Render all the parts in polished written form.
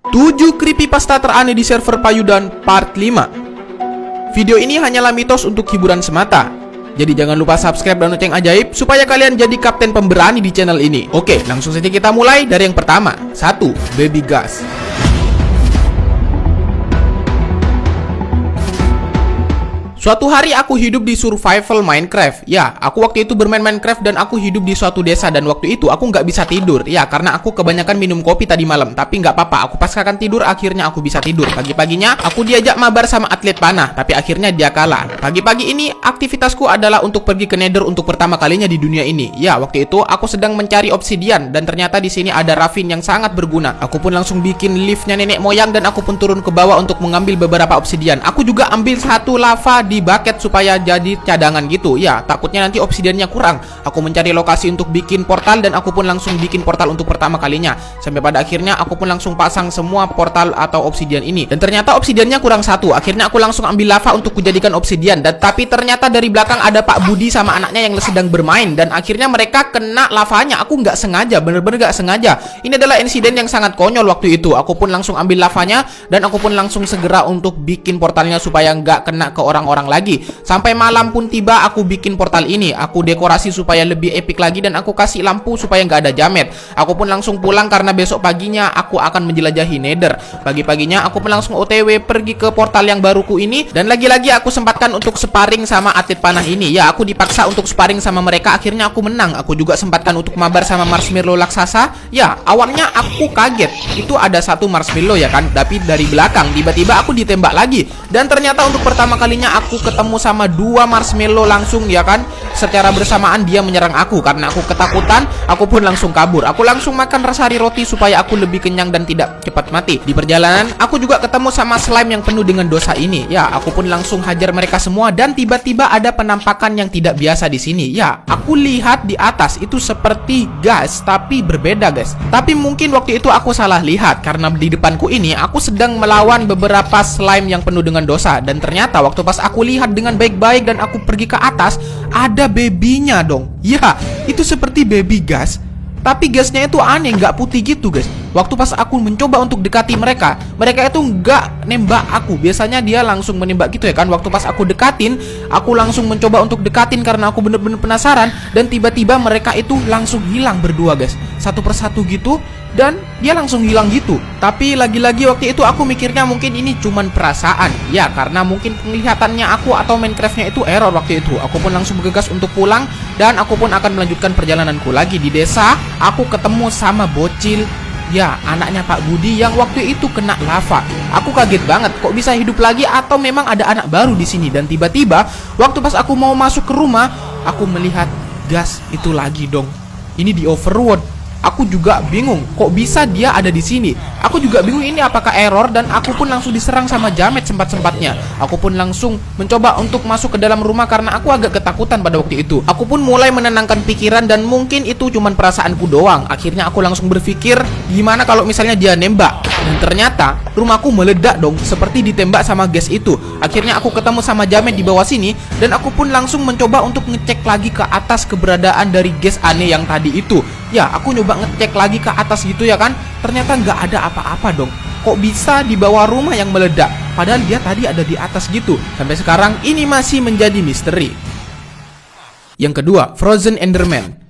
7 creepypasta teraneh di server Payudan Part 5. Video ini hanyalah mitos untuk hiburan semata. Jadi jangan lupa subscribe dan lonceng ajaib supaya kalian jadi kapten pemberani di channel ini. Oke, langsung saja kita mulai dari yang pertama. 1. Baby gas. Suatu hari aku hidup di survival Minecraft. Ya, aku waktu itu bermain Minecraft dan aku hidup di suatu desa. Dan waktu itu aku nggak bisa tidur. Ya, karena aku kebanyakan minum kopi tadi malam. Tapi nggak apa-apa, aku pascakan tidur, akhirnya aku bisa tidur. Pagi-paginya aku diajak mabar sama atlet panah, tapi akhirnya dia kalah. Pagi-pagi ini aktivitasku adalah untuk pergi ke Nether untuk pertama kalinya di dunia ini. Ya, waktu itu aku sedang mencari obsidian. Dan ternyata di sini ada ravin yang sangat berguna. Aku pun langsung bikin liftnya nenek moyang. Dan aku pun turun ke bawah untuk mengambil beberapa obsidian. Aku juga ambil satu lava di bucket supaya jadi cadangan gitu. Ya, takutnya nanti obsidiannya kurang. Aku mencari lokasi untuk bikin portal dan aku pun langsung bikin portal untuk pertama kalinya. Sampai pada akhirnya aku pun langsung pasang semua portal atau obsidian ini. Dan ternyata obsidiannya kurang satu. Akhirnya aku langsung ambil lava untuk kujadikan obsidian. Dan tapi ternyata dari belakang ada Pak Budi sama anaknya yang sedang bermain. Dan akhirnya mereka kena lavanya. Aku nggak sengaja, bener-bener nggak sengaja. Ini adalah insiden yang sangat konyol waktu itu. Aku pun langsung ambil lavanya dan aku pun langsung segera untuk bikin portalnya supaya nggak kena ke orang-orang lagi. Sampai malam pun tiba, aku bikin portal ini. Aku dekorasi supaya lebih epic lagi dan aku kasih lampu supaya nggak ada jamet. Aku pun langsung pulang karena besok paginya aku akan menjelajahi Nether. Pagi-paginya aku pun langsung OTW pergi ke portal yang baruku ini. Dan lagi-lagi aku sempatkan untuk sparring sama atlet panah ini. Ya, aku dipaksa untuk sparring sama mereka. Akhirnya aku menang. Aku juga sempatkan untuk mabar sama marshmallow raksasa. Ya, awalnya aku kaget. Itu ada satu marshmallow ya kan. Tapi dari belakang tiba-tiba aku ditembak lagi. Dan ternyata untuk pertama kalinya aku ketemu sama dua marshmallow langsung ya kan. Secara bersamaan dia menyerang aku. Karena aku ketakutan, aku pun langsung kabur. Aku langsung makan rasari roti supaya aku lebih kenyang dan tidak cepat mati. Di perjalanan aku juga ketemu sama slime yang penuh dengan dosa ini. Ya, aku pun langsung hajar mereka semua. Dan tiba-tiba ada penampakan yang tidak biasa di sini. Ya, aku lihat di atas itu seperti gas, tapi berbeda guys. Tapi mungkin waktu itu aku salah lihat. Karena di depanku ini aku sedang melawan beberapa slime yang penuh dengan dosa. Dan ternyata waktu pas aku lihat dengan baik-baik dan aku pergi ke atas, ada babynya dong. Ya, itu seperti baby gas, tapi gasnya itu aneh, nggak putih gitu guys. Waktu pas aku mencoba untuk dekati mereka itu nggak nembak aku. Biasanya dia langsung menembak gitu ya kan. Waktu pas aku dekatin, aku langsung mencoba untuk dekatin karena aku bener-bener penasaran. Dan tiba-tiba mereka itu langsung hilang berdua guys, satu persatu gitu. Dan dia langsung hilang gitu. Tapi lagi-lagi waktu itu aku mikirnya mungkin ini cuman perasaan. Ya, karena mungkin penglihatannya aku atau Minecraftnya itu error waktu itu. Aku pun langsung bergegas untuk pulang. Dan aku pun akan melanjutkan perjalananku lagi di desa. Aku ketemu sama bocil, ya, anaknya Pak Budi yang waktu itu kena lava. Aku kaget banget, kok bisa hidup lagi atau memang ada anak baru di sini. Dan tiba-tiba waktu pas aku mau masuk ke rumah, aku melihat gas itu lagi dong. Ini di Overworld. Aku juga bingung, kok bisa dia ada di sini. Aku juga bingung ini apakah error. Dan aku pun langsung diserang sama jamet sempat-sempatnya. Aku pun langsung mencoba untuk masuk ke dalam rumah karena aku agak ketakutan pada waktu itu. Aku pun mulai menenangkan pikiran dan mungkin itu cuman perasaanku doang. Akhirnya aku langsung berpikir, gimana kalau misalnya dia nembak. Dan ternyata rumahku meledak dong, seperti ditembak sama gas itu. Akhirnya aku ketemu sama jamet di bawah sini. Dan aku pun langsung mencoba untuk ngecek lagi ke atas keberadaan dari gas aneh yang tadi itu. Ya, aku nyoba ngecek lagi ke atas gitu ya kan. Ternyata nggak ada apa-apa dong. Kok bisa di bawah rumah yang meledak, padahal dia tadi ada di atas gitu. Sampai sekarang ini masih menjadi misteri. Yang kedua, Frozen Enderman.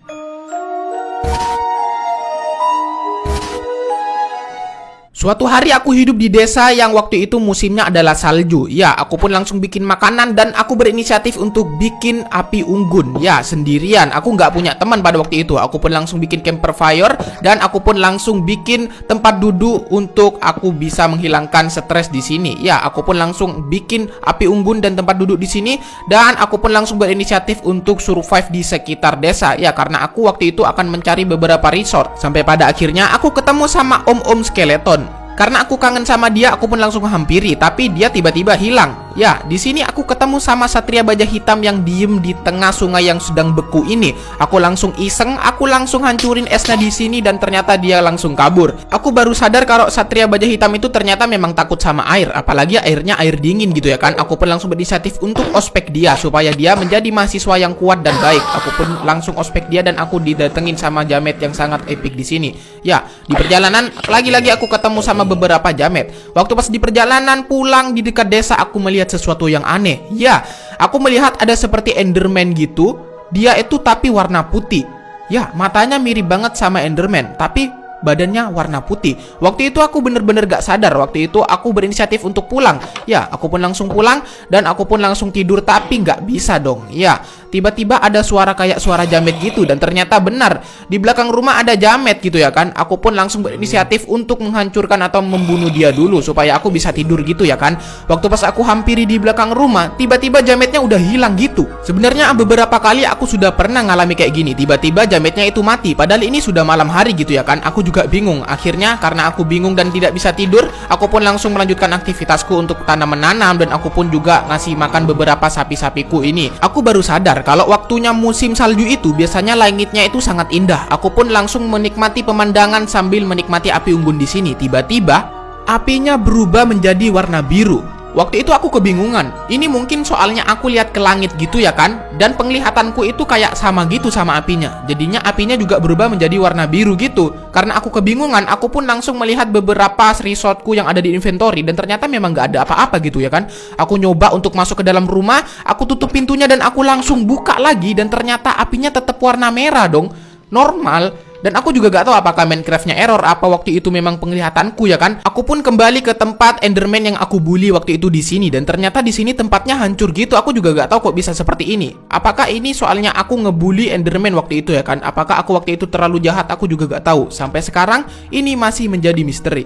Suatu hari aku hidup di desa yang waktu itu musimnya adalah salju. Ya, aku pun langsung bikin makanan dan aku berinisiatif untuk bikin api unggun. Ya, sendirian. Aku nggak punya teman pada waktu itu. Aku pun langsung bikin campfire dan aku pun langsung bikin tempat duduk untuk aku bisa menghilangkan stres di sini. Ya, aku pun langsung bikin api unggun dan tempat duduk di sini dan aku pun langsung berinisiatif untuk survive di sekitar desa. Ya, karena aku waktu itu akan mencari beberapa resort. Sampai pada akhirnya aku ketemu sama om-om skeleton. Karena aku kangen sama dia, aku pun langsung hampiri, tapi dia tiba-tiba hilang. Ya, di sini aku ketemu sama Satria Baja Hitam yang diem di tengah sungai yang sedang beku ini. Aku langsung iseng, aku langsung hancurin esnya di sini dan ternyata dia langsung kabur. Aku baru sadar kalau Satria Baja Hitam itu ternyata memang takut sama air, apalagi airnya air dingin gitu ya kan. Aku pun langsung berinisiatif untuk ospek dia supaya dia menjadi mahasiswa yang kuat dan baik. Aku pun langsung ospek dia dan aku didatengin sama jamet yang sangat epic di sini. Ya, di perjalanan lagi-lagi aku ketemu sama beberapa jamet. Waktu pas di perjalanan pulang di dekat desa, aku melihat sesuatu yang aneh. Ya, aku melihat ada seperti Enderman gitu. Dia itu tapi warna putih. Ya, matanya mirip banget sama Enderman, tapi badannya warna putih. Waktu itu aku bener-bener gak sadar. Waktu itu aku berinisiatif untuk pulang. Ya, aku pun langsung pulang dan aku pun langsung tidur, tapi gak bisa dong. Ya, tiba-tiba ada suara kayak suara jamet gitu dan ternyata benar di belakang rumah ada jamet gitu ya kan. Aku pun langsung berinisiatif untuk menghancurkan atau membunuh dia dulu supaya aku bisa tidur gitu ya kan. Waktu pas aku hampiri di belakang rumah, tiba-tiba jametnya udah hilang gitu. Sebenarnya beberapa kali aku sudah pernah ngalami kayak gini. Tiba-tiba jametnya itu mati, padahal ini sudah malam hari gitu ya kan. Aku juga bingung. Akhirnya karena aku bingung dan tidak bisa tidur, aku pun langsung melanjutkan aktivitasku untuk tanam-menanam dan aku pun juga ngasih makan beberapa sapi-sapiku ini. Aku baru sadar kalau waktunya musim salju itu biasanya langitnya itu sangat indah. Aku pun langsung menikmati pemandangan sambil menikmati api unggun di sini. Tiba-tiba apinya berubah menjadi warna biru. Waktu itu aku kebingungan. Ini mungkin soalnya aku lihat ke langit gitu ya kan, dan penglihatanku itu kayak sama gitu sama apinya. Jadinya apinya juga berubah menjadi warna biru gitu. Karena aku kebingungan, aku pun langsung melihat beberapa resortku yang ada di inventory dan ternyata memang gak ada apa-apa gitu ya kan. Aku nyoba untuk masuk ke dalam rumah, aku tutup pintunya dan aku langsung buka lagi dan ternyata apinya tetap warna merah dong. Normal. Dan aku juga gak tahu apakah Minecraft-nya error, apa waktu itu memang penglihatanku ya kan. Aku pun kembali ke tempat Enderman yang aku bully waktu itu di sini dan ternyata di sini tempatnya hancur gitu. Aku juga gak tahu kok bisa seperti ini. Apakah ini soalnya aku ngebully Enderman waktu itu ya kan? Apakah aku waktu itu terlalu jahat? Aku juga gak tahu. Sampai sekarang ini masih menjadi misteri.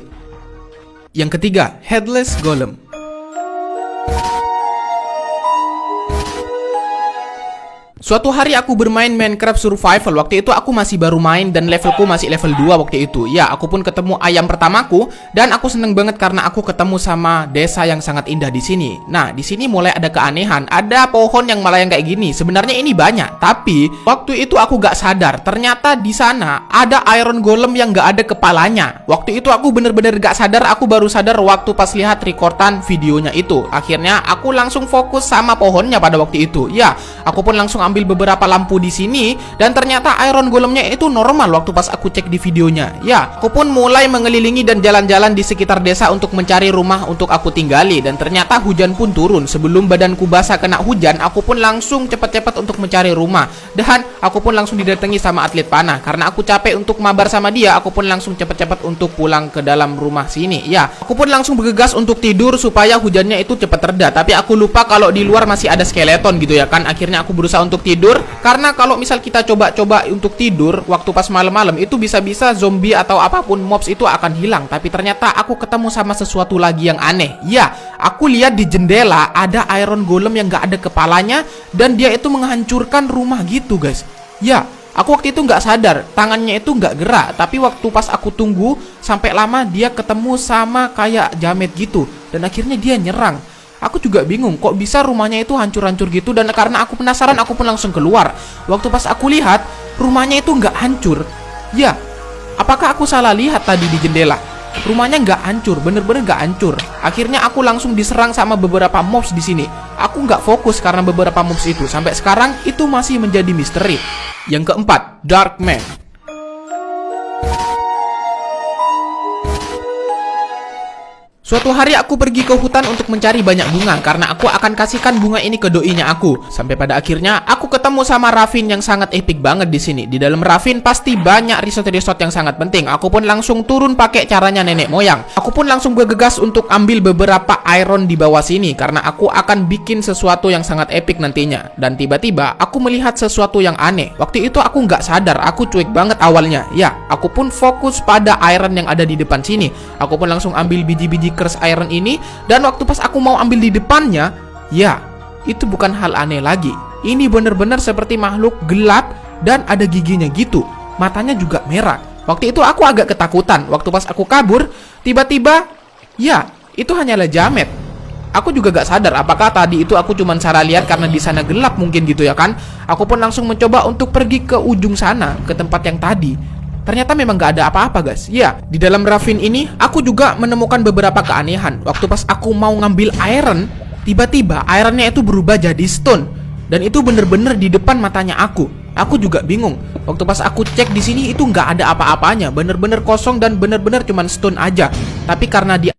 Yang ketiga, Headless Golem. Suatu hari aku bermain Minecraft Survival. Waktu itu aku masih baru main dan levelku masih level 2 waktu itu. Ya, aku pun ketemu ayam pertamaku dan aku seneng banget karena aku ketemu sama desa yang sangat indah di sini. Nah, di sini mulai ada keanehan. Ada pohon yang malah yang kayak gini. Sebenarnya ini banyak, tapi waktu itu aku gak sadar. Ternyata di sana ada Iron Golem yang gak ada kepalanya. Waktu itu aku bener-bener gak sadar. Aku baru sadar waktu pas lihat rekordan videonya itu. Akhirnya aku langsung fokus sama pohonnya pada waktu itu. Ya, aku pun langsung ambil beberapa lampu di sini dan ternyata Iron Golemnya itu normal waktu pas aku cek di videonya. Ya, aku pun mulai mengelilingi dan jalan-jalan di sekitar desa untuk mencari rumah untuk aku tinggali dan ternyata hujan pun turun. Sebelum badanku basah kena hujan, aku pun langsung cepat-cepat untuk mencari rumah dan aku pun langsung didatangi sama atlet panah. Karena aku capek untuk mabar sama dia, aku pun langsung cepat-cepat untuk pulang ke dalam rumah sini. Ya, aku pun langsung bergegas untuk tidur supaya hujannya itu cepat reda. Tapi aku lupa kalau di luar masih ada skeleton gitu ya kan. Akhirnya aku berusaha untuk tidur karena kalau misal kita coba-coba untuk tidur waktu pas malam-malam itu bisa-bisa zombie atau apapun mobs itu akan hilang. Tapi ternyata aku ketemu sama sesuatu lagi yang aneh. Ya, aku lihat di jendela ada Iron Golem yang gak ada kepalanya dan dia itu menghancurkan rumah gitu guys. Ya, aku waktu itu gak sadar, tangannya itu gak gerak. Tapi waktu pas aku tunggu sampai lama dia ketemu sama kayak jamet gitu dan akhirnya dia nyerang. Aku juga bingung kok bisa rumahnya itu hancur-hancur gitu dan karena aku penasaran aku pun langsung keluar. Waktu pas aku lihat rumahnya itu nggak hancur. Ya, apakah aku salah lihat tadi di jendela? Rumahnya nggak hancur, bener-bener nggak hancur. Akhirnya aku langsung diserang sama beberapa mobs di sini. Aku nggak fokus karena beberapa mobs itu. Sampai sekarang itu masih menjadi misteri. Yang keempat, Darkman. Suatu hari aku pergi ke hutan untuk mencari banyak bunga karena aku akan kasihkan bunga ini ke doinya aku. Sampai pada akhirnya aku ketemu sama Ravin yang sangat epic banget di sini. Di dalam Ravin pasti banyak resort-resort yang sangat penting. Aku pun langsung turun pakai caranya nenek moyang. Aku pun langsung bergegas untuk ambil beberapa iron di bawah sini karena aku akan bikin sesuatu yang sangat epic nantinya. Dan tiba-tiba aku melihat sesuatu yang aneh. Waktu itu aku nggak sadar, aku cuek banget awalnya. Ya, aku pun fokus pada iron yang ada di depan sini. Aku pun langsung ambil biji-biji keras iron ini dan waktu pas aku mau ambil di depannya, ya, itu bukan hal aneh lagi. Ini bener-bener seperti makhluk gelap dan ada giginya gitu. Matanya juga merah. Waktu itu aku agak ketakutan. Waktu pas aku kabur, tiba-tiba, ya, itu hanyalah jamet. Aku juga gak sadar apakah tadi itu aku cuman salah lihat karena di sana gelap mungkin gitu ya kan. Aku pun langsung mencoba untuk pergi ke ujung sana, ke tempat yang tadi. Ternyata memang gak ada apa-apa guys. Ya, di dalam ravin ini aku juga menemukan beberapa keanehan. Waktu pas aku mau ngambil iron, tiba-tiba ironnya itu berubah jadi stone. Dan itu bener-bener di depan matanya aku. Aku juga bingung. Waktu pas aku cek di sini itu nggak ada apa-apanya, bener-bener kosong dan bener-bener cuman stone aja. Tapi karena dia